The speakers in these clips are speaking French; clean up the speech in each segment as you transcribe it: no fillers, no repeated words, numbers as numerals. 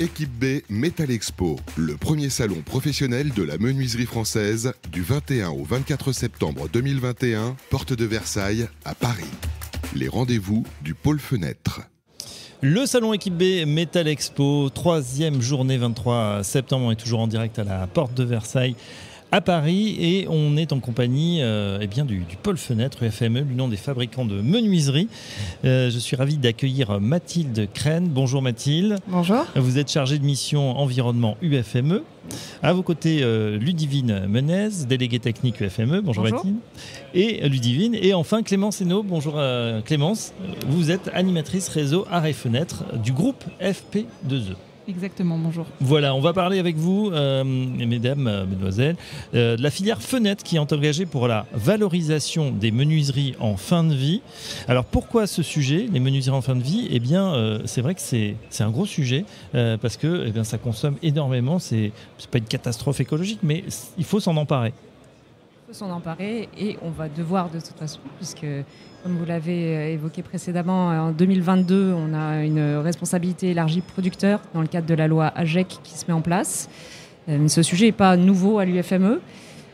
Équipe B Metal Expo, le premier salon professionnel de la menuiserie française du 21 au 24 septembre 2021, porte de Versailles à Paris. Les rendez-vous du pôle fenêtre. Le salon Équipe B Metal Expo, 3e journée 23 septembre, on est toujours en direct à la porte de Versailles à Paris et on est en compagnie du pôle fenêtre UFME, l'Union des fabricants de menuiserie. Je suis ravi d'accueillir Mathilde Crène. Bonjour Mathilde. Bonjour. Vous êtes chargée de mission environnement UFME. À vos côtés, Ludivine Menez, déléguée technique UFME. Bonjour Mathilde. Et Ludivine. Et enfin Clémence Hainaut. Bonjour Clémence. Vous êtes animatrice réseau arrêt fenêtre du groupe FP2E. Exactement, bonjour. Voilà, on va parler avec vous, mesdames, mesdemoiselles, de la filière fenêtre qui est engagée pour la valorisation des menuiseries en fin de vie. Alors pourquoi ce sujet, les menuiseries en fin de vie ? Eh bien, c'est vrai que c'est un gros sujet parce que ça consomme énormément. C'est pas une catastrophe écologique, mais il faut s'en emparer. Il faut s'en emparer et on va devoir de toute façon, puisque comme vous l'avez évoqué précédemment, en 2022, on a une responsabilité élargie producteur dans le cadre de la loi AGEC qui se met en place. Ce sujet n'est pas nouveau à l'UFME.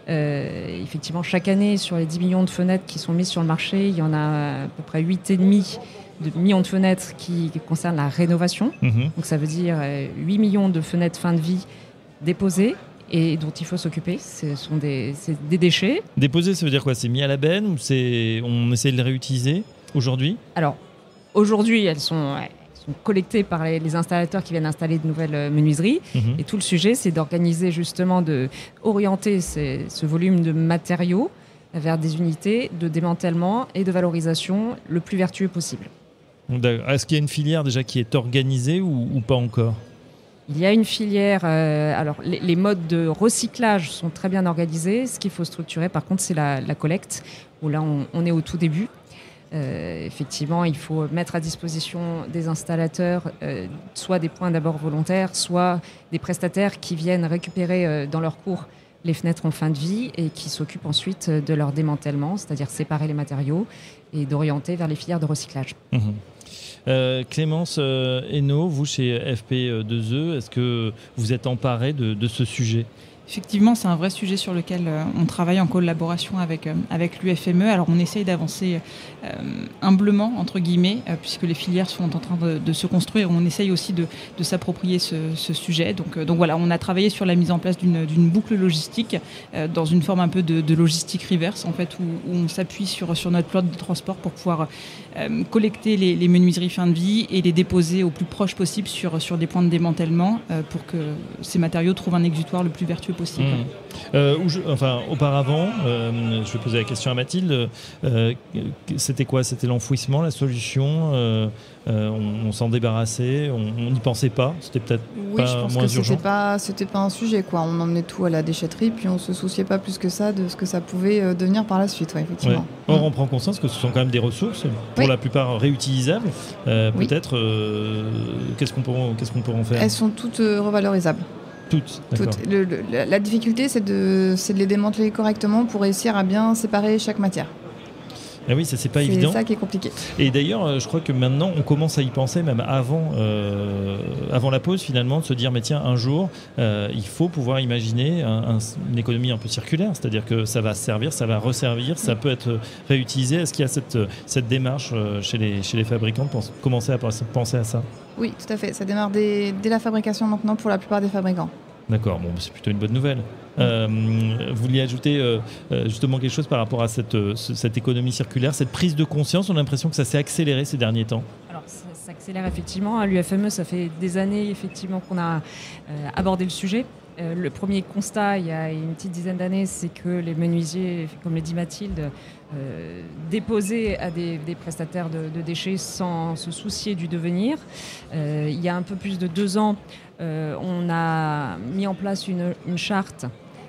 Effectivement, chaque année, sur les 10 millions de fenêtres qui sont mises sur le marché, il y en a à peu près 8,5 de millions de fenêtres qui concernent la rénovation. Donc ça veut dire 8 millions de fenêtres fin de vie déposées et dont il faut s'occuper. C'est des déchets. Déposer, ça veut dire quoi ? C'est mis à la benne ou on essaie de les réutiliser aujourd'hui ? Alors, aujourd'hui, elles sont collectées par les installateurs qui viennent installer de nouvelles menuiseries. Et tout le sujet, c'est d'organiser justement, d'orienter ce volume de matériaux vers des unités de démantèlement et de valorisation le plus vertueux possible. Est-ce qu'il y a une filière déjà qui est organisée ou pas encore ? Il y a une filière, alors les modes de recyclage sont très bien organisés. Ce qu'il faut structurer, par contre, c'est la collecte, où là, on est au tout début. Effectivement, il faut mettre à disposition des installateurs, soit des points d'abord volontaires, soit des prestataires qui viennent récupérer dans leur cours les fenêtres en fin de vie et qui s'occupent ensuite de leur démantèlement, c'est-à-dire séparer les matériaux et d'orienter vers les filières de recyclage. Clémence Hainaut, vous chez FP2E, est-ce que vous êtes emparée de ce sujet ? Effectivement, c'est un vrai sujet sur lequel on travaille en collaboration avec l'UFME. Alors, on essaye d'avancer humblement, entre guillemets, puisque les filières sont en train de se construire. On essaye aussi de s'approprier ce sujet. Donc voilà, on a travaillé sur la mise en place d'une boucle logistique dans une forme un peu de logistique reverse, en fait, où on s'appuie sur notre flotte de transport pour pouvoir collecter les menuiseries fin de vie et les déposer au plus proche possible sur des points de démantèlement pour que ces matériaux trouvent un exutoire le plus vertueux possible. Auparavant, je vais poser la question à Mathilde, c'était quoi ? C'était l'enfouissement, la solution on s'en débarrassait, on n'y pensait pas, c'était peut-être pas moins urgent. Oui, je pense que c'était pas un sujet, quoi. On emmenait tout à la déchetterie, puis on se souciait pas plus que ça de ce que ça pouvait devenir par la suite, effectivement. Ouais. Or, on prend conscience que ce sont quand même des ressources, pour la plupart réutilisables. Peut-être, qu'est-ce qu'on peut en faire ? Elles sont toutes revalorisables. Toutes. La difficulté, c'est de les démanteler correctement pour réussir à bien séparer chaque matière. Ah oui, ça c'est pas évident. C'est ça qui est compliqué. Et d'ailleurs, je crois que maintenant, on commence à y penser, même avant la pause, finalement, de se dire, mais tiens, un jour, il faut pouvoir imaginer une économie un peu circulaire, c'est-à-dire que ça va servir, ça va resservir, ça peut être réutilisé. Est-ce qu'il y a cette démarche chez les fabricants de commencer à penser à ça ? Oui, tout à fait. Ça démarre dès la fabrication maintenant pour la plupart des fabricants. D'accord, bon, c'est plutôt une bonne nouvelle. Vous vouliez ajouter justement quelque chose par rapport à cette économie circulaire, cette prise de conscience ? On a l'impression que ça s'est accéléré ces derniers temps. Alors, ça s'accélère effectivement. À l'UFME, ça fait des années effectivement qu'on a abordé le sujet. Le premier constat, il y a une petite dizaine d'années, c'est que les menuisiers, comme le dit Mathilde, déposaient à des prestataires de déchets sans se soucier du devenir. Il y a un peu plus de 2 ans, on a mis en place une charte,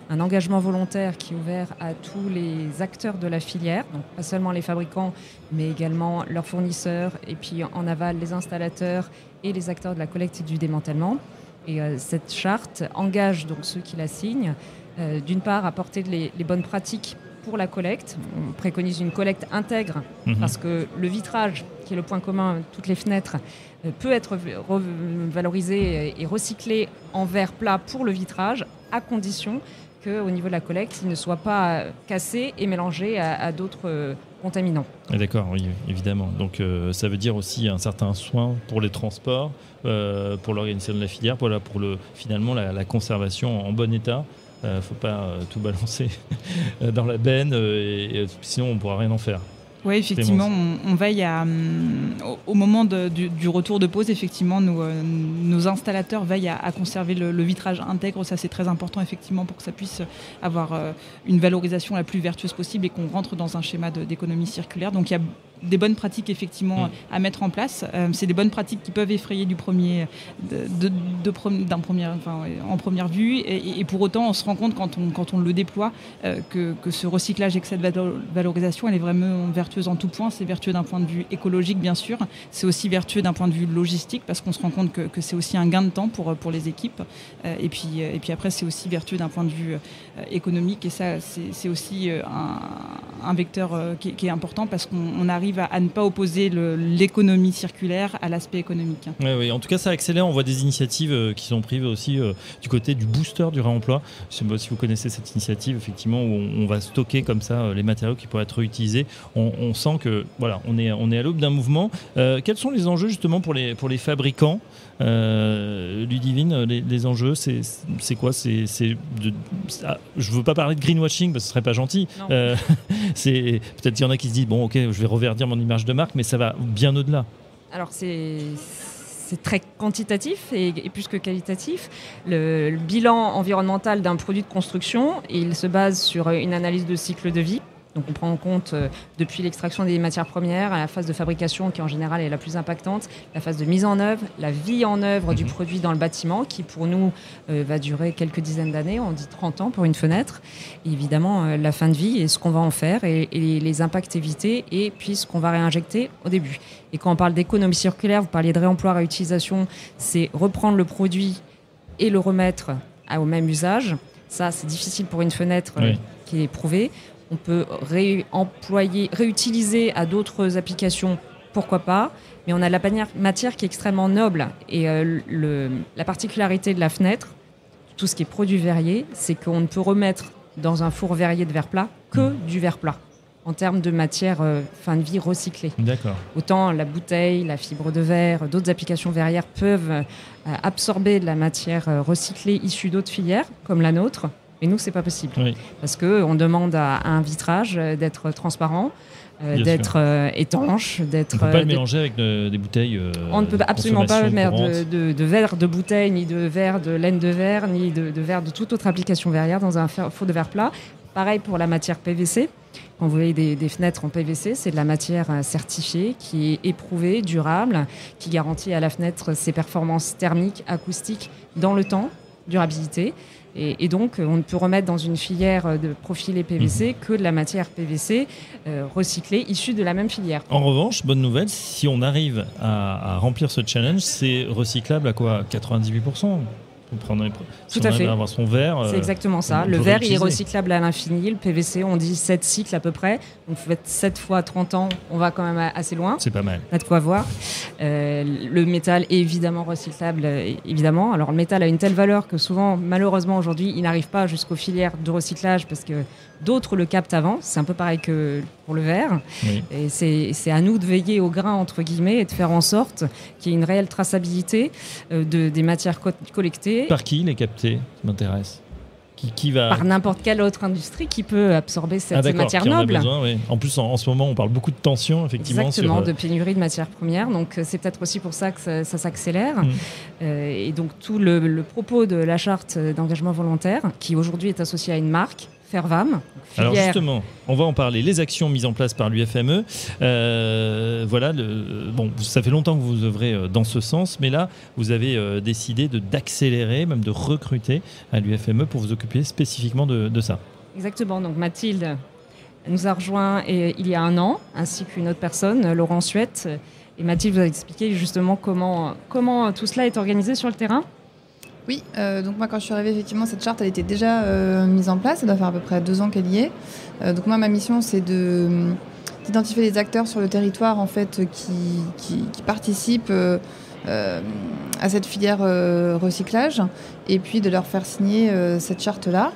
un engagement volontaire qui est ouvert à tous les acteurs de la filière, donc pas seulement les fabricants, mais également leurs fournisseurs, et puis en aval, les installateurs et les acteurs de la collecte et du démantèlement. Et cette charte engage donc ceux qui la signent, d'une part, à porter les bonnes pratiques pour la collecte. On préconise une collecte intègre parce que le vitrage, qui est le point commun, toutes les fenêtres, peut être valorisé et recyclé en verre plat pour le vitrage, à condition qu'au niveau de la collecte, il ne soit pas cassé et mélangé à d'autres contaminants. D'accord, oui, évidemment. Donc ça veut dire aussi un certain soin pour les transports, pour l'organisation de la filière, finalement la conservation en bon état. Faut pas tout balancer dans la benne, sinon on ne pourra rien en faire. Oui, effectivement, on veille au moment du retour de pause, effectivement, nos installateurs veillent à conserver le vitrage intègre. Ça, c'est très important, effectivement, pour que ça puisse avoir une valorisation la plus vertueuse possible et qu'on rentre dans un schéma d'économie circulaire. Donc, il y a des bonnes pratiques, effectivement, à mettre en place. C'est des bonnes pratiques qui peuvent effrayer en première vue. Et pour autant, on se rend compte, quand on le déploie, que ce recyclage et que cette valorisation, elle est vraiment vertueuse en tout point. C'est vertueux d'un point de vue écologique, bien sûr. C'est aussi vertueux d'un point de vue logistique, parce qu'on se rend compte que c'est aussi un gain de temps pour les équipes. Et puis après, c'est aussi vertueux d'un point de vue économique. Et ça, c'est aussi un vecteur qui est important, parce qu'on arrive à ne pas opposer l'économie circulaire à l'aspect économique. Oui, en tout cas, ça accélère. On voit des initiatives qui sont prises aussi du côté du booster du réemploi. Je ne sais pas si vous connaissez cette initiative, effectivement, où on va stocker comme ça les matériaux qui pourraient être réutilisés. On sent que voilà, on est à l'aube d'un mouvement. Quels sont les enjeux justement pour les fabricants, Ludivine, les enjeux, c'est quoi? Je veux pas parler de greenwashing parce que ce serait pas gentil. C'est peut-être qu'il y en a qui se disent bon, ok, je vais reverdir mon image de marque, mais ça va bien au-delà. Alors c'est très quantitatif et plus que qualitatif. Le bilan environnemental d'un produit de construction, il se base sur une analyse de cycle de vie. Donc on prend en compte depuis l'extraction des matières premières à la phase de fabrication qui en général est la plus impactante, la phase de mise en œuvre, la vie en œuvre du produit dans le bâtiment qui pour nous va durer quelques dizaines d'années, on dit 30 ans pour une fenêtre. Et évidemment la fin de vie et ce qu'on va en faire et les impacts évités et puis ce qu'on va réinjecter au début. Et quand on parle d'économie circulaire, vous parliez de réemploi, réutilisation, c'est reprendre le produit et le remettre au même usage. Ça c'est difficile pour une fenêtre qui est prouvée. On peut réutiliser à d'autres applications, pourquoi pas, mais on a la matière qui est extrêmement noble. Et la particularité de la fenêtre, tout ce qui est produit verrier, c'est qu'on ne peut remettre dans un four verrier de verre plat que du verre plat, en termes de matière fin de vie recyclée. D'accord. Autant la bouteille, la fibre de verre, d'autres applications verrières peuvent absorber de la matière recyclée issue d'autres filières, comme la nôtre. Et nous, c'est pas possible. Oui. Parce qu'on demande à un vitrage d'être transparent, d'être étanche, d'être... On ne peut pas le mélanger avec des bouteilles. On ne peut absolument pas mettre de verre de bouteille, ni de verre de laine de verre, ni de verre de toute autre application verrière dans un four de verre plat. Pareil pour la matière PVC. Quand vous voyez des fenêtres en PVC, c'est de la matière certifiée, qui est éprouvée, durable, qui garantit à la fenêtre ses performances thermiques, acoustiques dans le temps, durabilité. Et donc, on ne peut remettre dans une filière de profilé PVC que de la matière PVC recyclée, issue de la même filière. En revanche, bonne nouvelle, si on arrive à remplir ce challenge, c'est recyclable à quoi? 98%? Tout à fait. Avoir son verre, c'est exactement ça. Le verre, il est recyclable à l'infini. Le PVC, on dit 7 cycles à peu près. Donc, vous faites 7 fois 30 ans, on va quand même assez loin. C'est pas mal. Pas de quoi voir. Le métal est évidemment recyclable, évidemment. Alors, le métal a une telle valeur que souvent, malheureusement, aujourd'hui, il n'arrive pas jusqu'aux filières de recyclage parce que d'autres le captent avant. C'est un peu pareil que pour le verre. Oui. Et c'est à nous de veiller au grain, entre guillemets, et de faire en sorte qu'il y ait une réelle traçabilité des matières collectées. Par qui il est capté? Ça m'intéresse. Qui va... Par n'importe quelle autre industrie qui peut absorber cette matière noble. En a besoin, oui. En plus, en ce moment, on parle beaucoup de tensions, effectivement. Exactement, de pénurie de matières premières. Donc, c'est peut-être aussi pour ça que ça s'accélère. Et donc, tout le propos de la charte d'engagement volontaire, qui aujourd'hui est associée à une marque, Fervam. Alors justement, on va en parler. Les actions mises en place par l'UFME. Voilà, ça fait longtemps que vous œuvrez dans ce sens, mais là, vous avez décidé d'accélérer, même de recruter à l'UFME pour vous occuper spécifiquement de ça. Exactement. Donc Mathilde nous a rejoint il y a 1 an, ainsi qu'une autre personne, Laurent Suette. Et Mathilde vous a expliqué justement comment tout cela est organisé sur le terrain. Oui, donc moi quand je suis arrivée, effectivement, cette charte elle était déjà mise en place, ça doit faire à peu près 2 ans qu'elle y est. Donc moi ma mission c'est d'identifier les acteurs sur le territoire en fait qui participent à cette filière recyclage et puis de leur faire signer cette charte-là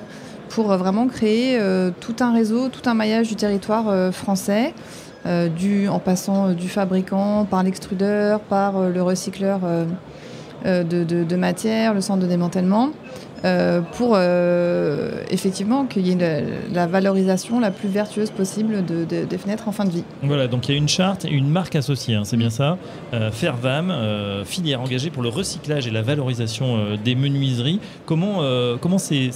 pour vraiment créer tout un réseau, tout un maillage du territoire français. En passant du fabricant par l'extrudeur, par le recycleur de matière, le centre de démantèlement, pour effectivement qu'il y ait la valorisation la plus vertueuse possible des fenêtres en fin de vie. Voilà, donc il y a une charte et une marque associée, hein, c'est bien ça. Fervam, filière engagée pour le recyclage et la valorisation des menuiseries. Comment c'est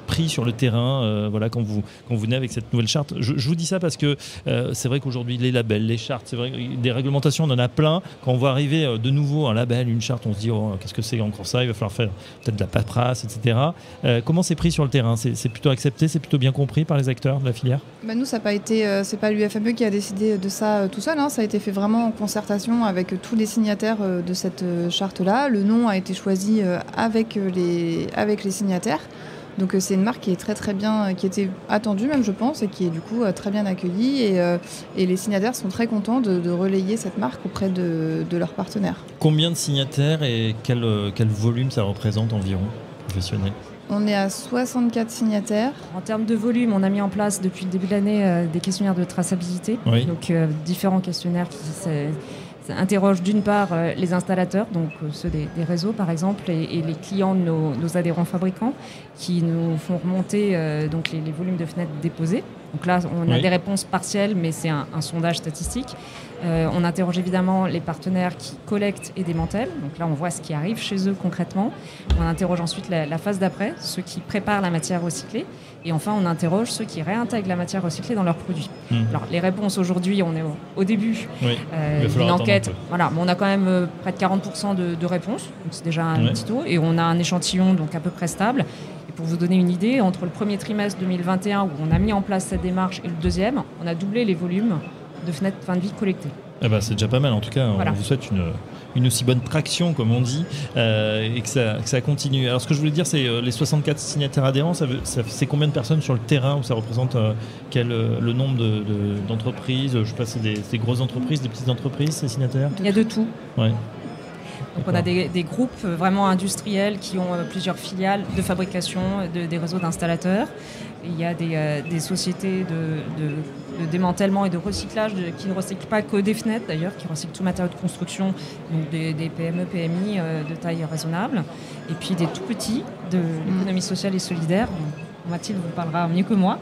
pris sur le terrain, voilà, quand vous venez avec cette nouvelle charte. Je vous dis ça parce que c'est vrai qu'aujourd'hui, les labels, les chartes, c'est vrai, des réglementations, on en a plein. Quand on voit arriver de nouveau un label, une charte, on se dit oh, qu'est-ce que c'est encore ça, il va falloir faire peut-être de la paperasse, etc. Comment c'est pris sur le terrain? C'est plutôt accepté, c'est plutôt bien compris par les acteurs de la filière? Nous, ça n'a pas été, c'est pas l'UFME qui a décidé de ça tout seul, hein. Ça a été fait vraiment en concertation avec tous les signataires de cette charte-là. Le nom a été choisi avec les signataires. Donc c'est une marque qui est très très bien, qui était attendue même je pense, et qui est du coup très bien accueillie et les signataires sont très contents de relayer cette marque auprès de leurs partenaires. Combien de signataires et quel volume ça représente environ professionnel? On est à 64 signataires. En termes de volume, on a mis en place depuis le début de l'année des questionnaires de traçabilité. Oui. Donc différents questionnaires qui interroge d'une part les installateurs, donc ceux des réseaux par exemple, et les clients de nos adhérents fabricants qui nous font remonter donc les volumes de fenêtres déposées. Donc là, on a des réponses partielles, mais c'est un sondage statistique. On interroge évidemment les partenaires qui collectent et démantèlent. Donc là, on voit ce qui arrive chez eux concrètement. On interroge ensuite la phase d'après, ceux qui préparent la matière recyclée. Et enfin, on interroge ceux qui réintègrent la matière recyclée dans leurs produits. Alors, les réponses aujourd'hui, on est au début d'une enquête. Voilà, mais on a quand même près de 40% de réponses. Donc c'est déjà un petit taux. Et on a un échantillon donc à peu près stable. Et pour vous donner une idée, entre le premier trimestre 2021, où on a mis en place cette démarche, et le deuxième, on a doublé les volumes de fenêtres fin de vie collectées. Eh ben, c'est déjà pas mal en tout cas. Voilà. On vous souhaite une aussi bonne traction comme on dit et que ça continue. Alors ce que je voulais dire c'est les 64 signataires adhérents, c'est combien de personnes sur le terrain où ça représente le nombre d'entreprises? Je sais pas, c'est des grosses entreprises, des petites entreprises ces signataires? Il y a de tout. Ouais. Donc on a des groupes vraiment industriels qui ont plusieurs filiales de fabrication, des réseaux d'installateurs. Il y a des sociétés de démantèlement et de recyclage qui ne recyclent pas que des fenêtres d'ailleurs, qui recyclent tout matériau de construction, donc des PME, PMI de taille raisonnable. Et puis des tout petits de l'économie sociale et solidaire. Mathilde vous parlera mieux que moi.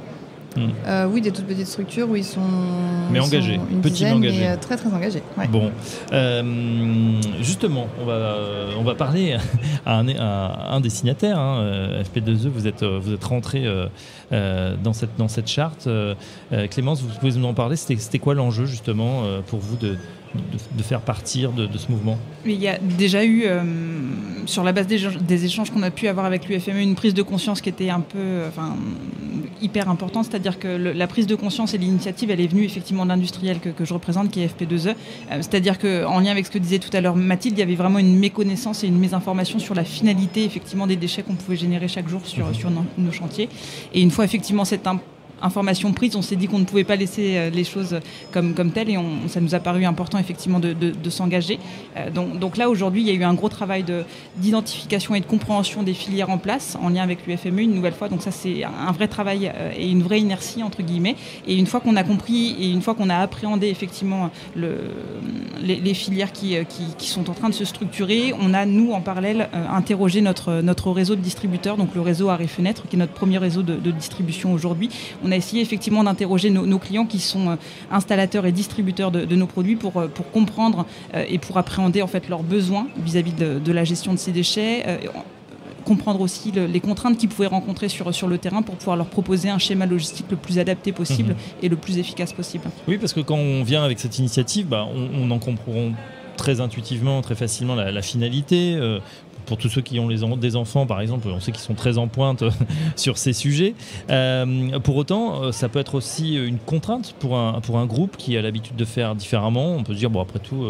Oui, des toutes petites structures où ils sont, engagés, une dizaine, mais très très engagés. Ouais. Bon, justement, on va parler à un des signataires, hein, FP2E. Vous êtes rentré dans cette charte. Clémence, vous pouvez nous en parler. C'était quoi l'enjeu justement pour vous de faire partir de ce mouvement? Il y a déjà eu, sur la base des échanges qu'on a pu avoir avec l'UFME, une prise de conscience qui était un peu hyper importante, c'est-à-dire que la prise de conscience et l'initiative, elle est venue effectivement de l'industriel que je représente, qui est FP2E. C'est-à-dire qu'en lien avec ce que disait tout à l'heure Mathilde, il y avait vraiment une méconnaissance et une mésinformation sur la finalité effectivement des déchets qu'on pouvait générer chaque jour sur nos chantiers. Et une fois effectivement cette information prise, on s'est dit qu'on ne pouvait pas laisser les choses comme telles et ça nous a paru important effectivement de s'engager. Donc là aujourd'hui il y a eu un gros travail d'identification et de compréhension des filières en place en lien avec l'UFME une nouvelle fois, donc ça c'est un vrai travail et une vraie inertie entre guillemets, et une fois qu'on a compris et une fois qu'on a appréhendé effectivement les filières qui sont en train de se structurer, on a nous en parallèle interrogé notre réseau de distributeurs, donc le réseau Arrêt Fenêtre qui est notre premier réseau de distribution aujourd'hui. On a essayé effectivement d'interroger nos clients qui sont installateurs et distributeurs de nos produits pour comprendre et pour appréhender en fait leurs besoins vis-à-vis de la gestion de ces déchets, comprendre aussi les contraintes qu'ils pouvaient rencontrer sur le terrain pour pouvoir leur proposer un schéma logistique le plus adapté possible et le plus efficace possible. Oui, parce que quand on vient avec cette initiative, on en comprend très intuitivement, très facilement la finalité. pour tous ceux qui ont des enfants, par exemple, on sait qu'ils sont très en pointe sur ces sujets. Pour autant, ça peut être aussi une contrainte pour un groupe qui a l'habitude de faire différemment. On peut se dire, bon, après tout,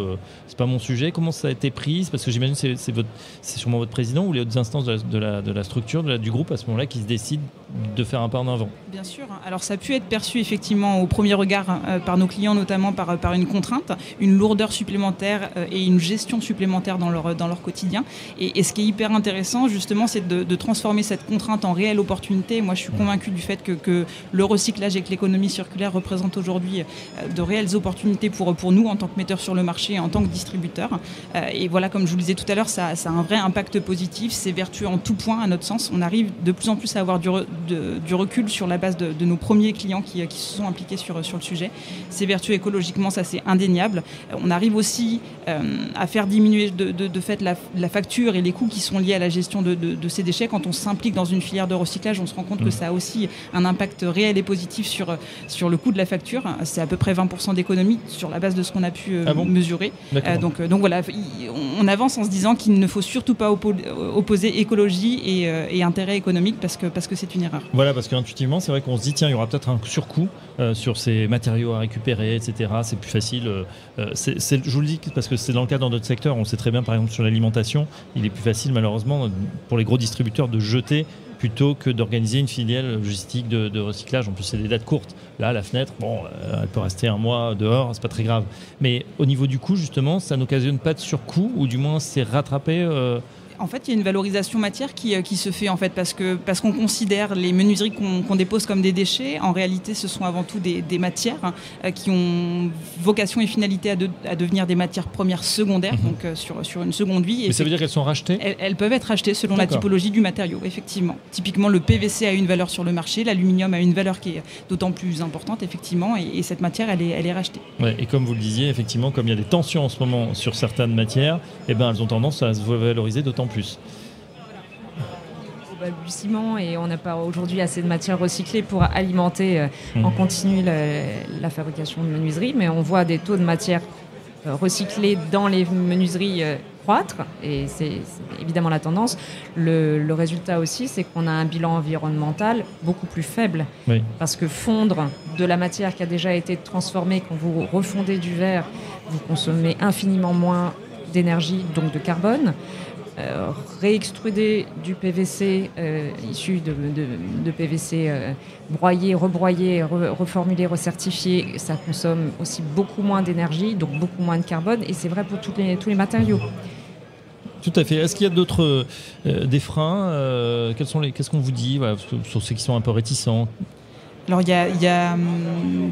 c'est pas mon sujet. Comment ça a été pris? Parce que j'imagine que c'est sûrement votre président ou les autres instances de la structure, du groupe à ce moment-là qui se décident de faire un pas en avant. Bien sûr. Alors ça a pu être perçu effectivement au premier regard par nos clients, notamment par une contrainte, une lourdeur supplémentaire et une gestion supplémentaire dans leur quotidien. Et ce qui est hyper intéressant justement, c'est de transformer cette contrainte en réelle opportunité. Moi je suis convaincue du fait que le recyclage et que l'économie circulaire représentent aujourd'hui de réelles opportunités pour nous en tant que metteurs sur le marché et en tant que distributeurs. Et voilà, comme je vous le disais tout à l'heure, ça a un vrai impact positif, c'est vertueux en tout point à notre sens. On arrive de plus en plus à avoir du recul sur la base de nos premiers clients qui se sont impliqués sur le sujet. C'est vertueux écologiquement, ça c'est indéniable. On arrive aussi à faire diminuer de fait la facture et les coûts qui sont liés à la gestion de ces déchets. Quand on s'implique dans une filière de recyclage, on se rend compte que ça a aussi un impact réel et positif sur le coût de la facture. C'est à peu près 20% d'économie sur la base de ce qu'on a pu mesurer. Donc voilà, on avance en se disant qu'il ne faut surtout pas opposer écologie et intérêt économique parce que c'est une erreur. Voilà, parce qu'intuitivement, c'est vrai qu'on se dit, tiens, il y aura peut-être un surcoût sur ces matériaux à récupérer, etc. C'est plus facile. Je vous le dis parce que c'est dans le cas dans d'autres secteurs. On sait très bien, par exemple, sur l'alimentation, il est plus facile, malheureusement, pour les gros distributeurs de jeter plutôt que d'organiser une filiale logistique de recyclage. En plus, c'est des dates courtes. Là, la fenêtre, elle peut rester un mois dehors, c'est pas très grave. Mais au niveau du coût, justement, ça n'occasionne pas de surcoût, ou du moins c'est rattrapé. En fait, il y a une valorisation matière qui se fait en fait parce qu'on considère les menuiseries qu'on dépose comme des déchets. En réalité, ce sont avant tout des matières qui ont vocation et finalité à devenir des matières premières secondaires, donc sur une seconde vie. Mais ça veut dire qu'elles sont rachetées? Elles peuvent être rachetées selon la typologie du matériau, effectivement. Typiquement, le PVC a une valeur sur le marché, l'aluminium a une valeur qui est d'autant plus importante, effectivement, et cette matière, elle est rachetée. Ouais, et comme vous le disiez, effectivement, comme il y a des tensions en ce moment sur certaines matières, elles ont tendance à se valoriser d'autant plus. Du ciment, et on n'a pas aujourd'hui assez de matière recyclée pour alimenter en continu la fabrication de menuiseries, mais on voit des taux de matière recyclée dans les menuiseries croître, et c'est évidemment la tendance. Le résultat aussi, c'est qu'on a un bilan environnemental beaucoup plus faible, parce que fondre de la matière qui a déjà été transformée, quand vous refondez du verre, vous consommez infiniment moins d'énergie, donc de carbone. Réextruder du PVC issu de PVC broyé, rebroyé, reformulé, recertifié, ça consomme aussi beaucoup moins d'énergie, donc beaucoup moins de carbone, et c'est vrai pour tous les matériaux. Tout à fait. Est-ce qu'il y a d'autres des freins qu'est-ce qu'on vous dit sur ceux qui sont un peu réticents? Alors il y a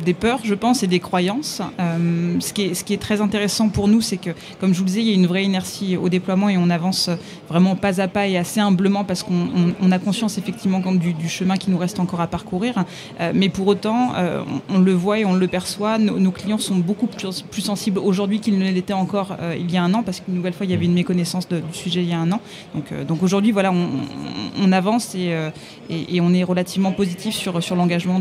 des peurs, je pense, et des croyances. Ce qui est très intéressant pour nous, c'est que, comme je vous le disais, il y a une vraie inertie au déploiement et on avance vraiment pas à pas et assez humblement parce qu'on a conscience effectivement du chemin qui nous reste encore à parcourir. Mais pour autant, on le voit et on le perçoit, nos clients sont beaucoup plus sensibles aujourd'hui qu'ils ne l'étaient encore il y a un an, parce qu'une nouvelle fois, il y avait une méconnaissance du sujet il y a un an. Donc aujourd'hui, voilà, on avance et on est relativement positif sur l'engagement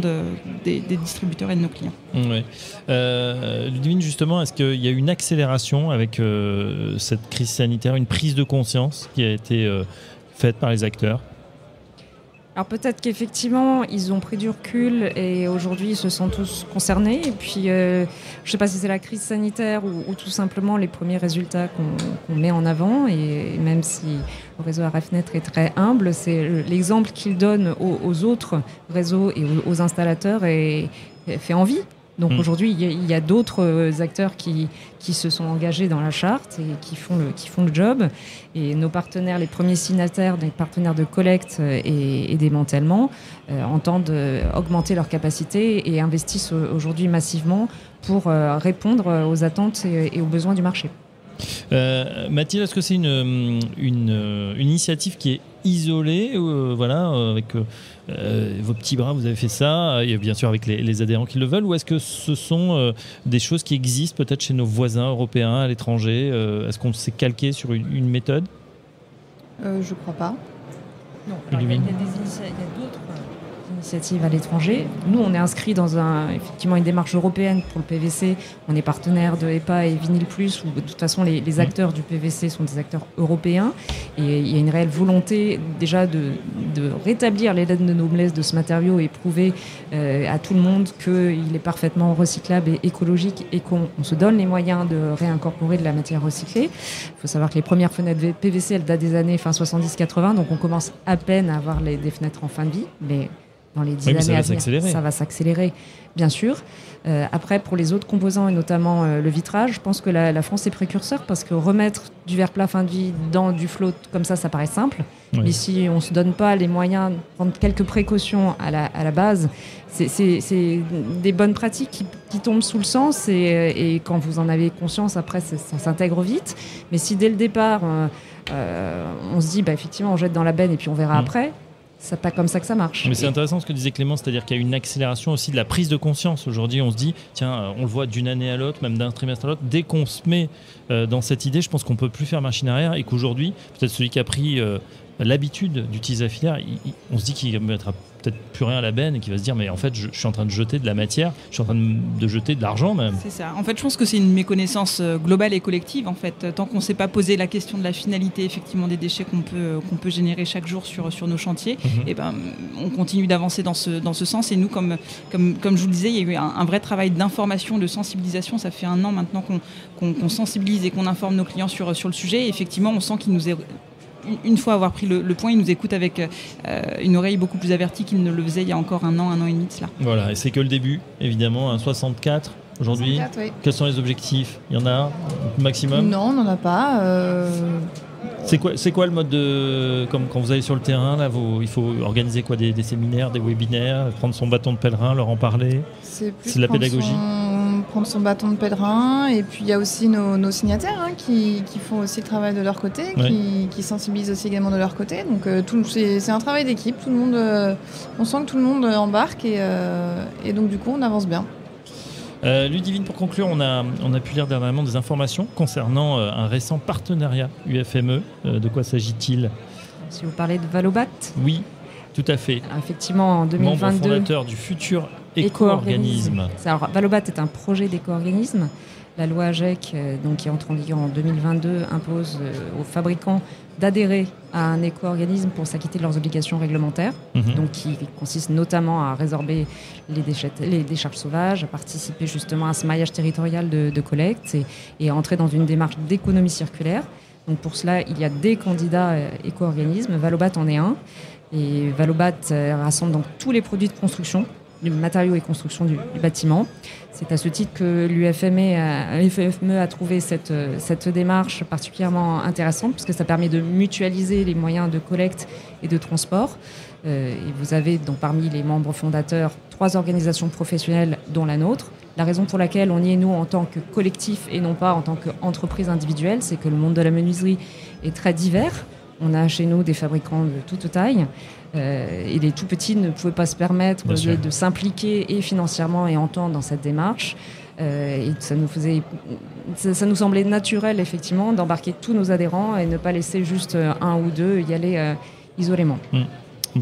des distributeurs et de nos clients. Oui. Ludivine, justement, est-ce qu'il y a une accélération avec cette crise sanitaire, une prise de conscience qui a été faite par les acteurs? Alors peut-être qu'effectivement, ils ont pris du recul et aujourd'hui, ils se sentent tous concernés. Et puis, je ne sais pas si c'est la crise sanitaire ou tout simplement les premiers résultats qu'on met en avant. Et même si le réseau Arrêt-Fenêtre est très humble, c'est l'exemple qu'il donne aux autres réseaux et aux installateurs et fait envie. Donc aujourd'hui, il y a d'autres acteurs qui se sont engagés dans la charte et qui font le job. Et nos partenaires, les premiers signataires, les partenaires de collecte et démantèlement, entendent augmenter leurs capacités et investissent aujourd'hui massivement pour répondre aux attentes et aux besoins du marché. Mathilde, est-ce que c'est une initiative qui est isolée, avec vos petits bras, vous avez fait ça, et bien sûr avec les adhérents qui le veulent, ou est-ce que ce sont des choses qui existent peut-être chez nos voisins européens à l'étranger? Est-ce qu'on s'est calqué sur une méthode? Je crois pas. Non, il y a d'autres initiatives à l'étranger. Nous, on est inscrit dans effectivement une démarche européenne pour le PVC. On est partenaire de EPA et Vinyl Plus, où de toute façon les acteurs du PVC sont des acteurs européens. Et il y a une réelle volonté déjà de rétablir les lettres de noblesse de ce matériau et prouver à tout le monde qu'il est parfaitement recyclable et écologique et qu'on se donne les moyens de réincorporer de la matière recyclée. Il faut savoir que les premières fenêtres PVC, elles datent des années fin 70-80, donc on commence à peine à avoir des fenêtres en fin de vie, mais dans les 10 années à venir, ça va s'accélérer, bien sûr. Après, pour les autres composants, et notamment le vitrage, je pense que la France est précurseur, parce que remettre du verre plat fin de vie dans du float comme ça paraît simple. Oui. Mais si on ne se donne pas les moyens de prendre quelques précautions à la base, c'est des bonnes pratiques qui tombent sous le sens, et quand vous en avez conscience, après, ça s'intègre vite. Mais si dès le départ, on se dit, effectivement, on jette dans la benne et puis on verra après, c'est pas comme ça que ça marche. Mais c'est intéressant ce que disait Clément, c'est-à-dire qu'il y a une accélération aussi de la prise de conscience. Aujourd'hui, on se dit, tiens, on le voit d'une année à l'autre, même d'un trimestre à l'autre. Dès qu'on se met dans cette idée, je pense qu'on peut plus faire machine arrière, et qu'aujourd'hui, peut-être celui qui a pris l'habitude d'utiliser la filière, on se dit qu'il ne mettra peut-être plus rien à la benne et qu'il va se dire, mais en fait, je suis en train de jeter de la matière, je suis en train de jeter de l'argent même. C'est ça. En fait, je pense que c'est une méconnaissance globale et collective. En fait, tant qu'on ne s'est pas posé la question de la finalité effectivement des déchets qu'on peut générer chaque jour sur nos chantiers, et on continue d'avancer dans ce sens. Et nous, comme je vous le disais, il y a eu un vrai travail d'information, de sensibilisation. Ça fait 1 an maintenant qu'on sensibilise et qu'on informe nos clients sur le sujet. Et effectivement, on sent qu'ils nous une fois avoir pris le point, il nous écoute avec une oreille beaucoup plus avertie qu'il ne le faisait il y a encore 1 an et demi de cela. Voilà, et c'est que le début, évidemment, 64 aujourd'hui. 64, oui. Quels sont les objectifs ? Il y en a un maximum ? Non, on n'en a pas. C'est quoi le mode de... Comme quand vous allez sur le terrain, là, il faut organiser quoi, des séminaires, des webinaires, prendre son bâton de pèlerin, leur en parler ? C'est de la pédagogie. Prendre son bâton de pèlerin, et puis il y a aussi nos signataires qui font aussi le travail de leur côté, qui sensibilisent aussi également de leur côté. Donc c'est un travail d'équipe, tout le monde, on sent que tout le monde embarque, et donc du coup on avance bien. Ludivine, pour conclure, on a pu lire dernièrement des informations concernant un récent partenariat UFME. De quoi s'agit-il ? Si vous parlez de Valobat ? Oui, tout à fait. Alors, effectivement, en 2022... Membre fondateur du futur éco-organisme. Alors, Valobat est un projet d'éco-organisme. La loi AGEC, qui entre en vigueur en 2022, impose aux fabricants d'adhérer à un éco-organisme pour s'acquitter de leurs obligations réglementaires, donc qui consiste notamment à résorber les décharges sauvages, à participer justement à ce maillage territorial de collecte et à entrer dans une démarche d'économie circulaire. Donc pour cela, il y a des candidats éco-organismes. Valobat en est un. Et Valobat rassemble donc tous les produits de construction, du matériaux et construction du bâtiment. C'est à ce titre que l'UFME a trouvé cette démarche particulièrement intéressante, puisque ça permet de mutualiser les moyens de collecte et de transport. Et vous avez donc parmi les membres fondateurs 3 organisations professionnelles, dont la nôtre. La raison pour laquelle on y est, nous, en tant que collectif et non pas en tant qu'entreprise individuelle, c'est que le monde de la menuiserie est très divers. On a chez nous des fabricants de toute taille, et les tout petits ne pouvaient pas se permettre de s'impliquer et financièrement et en temps dans cette démarche. Et ça nous semblait naturel effectivement d'embarquer tous nos adhérents et ne pas laisser juste 1 ou 2 y aller isolément.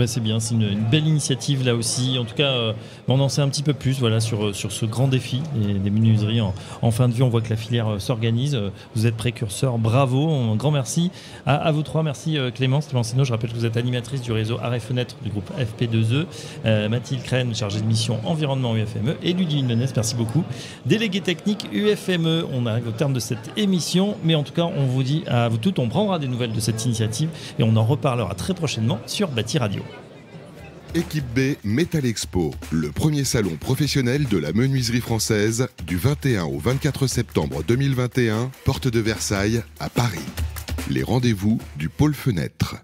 C'est bien, c'est une belle initiative là aussi. En tout cas, on en sait un petit peu plus sur ce grand défi des menuiseries en fin de vie. On voit que la filière s'organise. Vous êtes précurseur, bravo, un grand merci à vous 3. Merci Clémence Seno, je rappelle que vous êtes animatrice du réseau Arrêt Fenêtre du groupe FP2E. Mathilde Crène, chargée de mission environnement UFME, et Ludivine Menès, merci beaucoup, déléguée technique UFME. On arrive au terme de cette émission, mais en tout cas, on vous dit à vous toutes, on prendra des nouvelles de cette initiative et on en reparlera très prochainement sur Bâti Radio. Équipe B Metal Expo, le premier salon professionnel de la menuiserie française du 21 au 24 septembre 2021, porte de Versailles à Paris. Les rendez-vous du pôle fenêtre.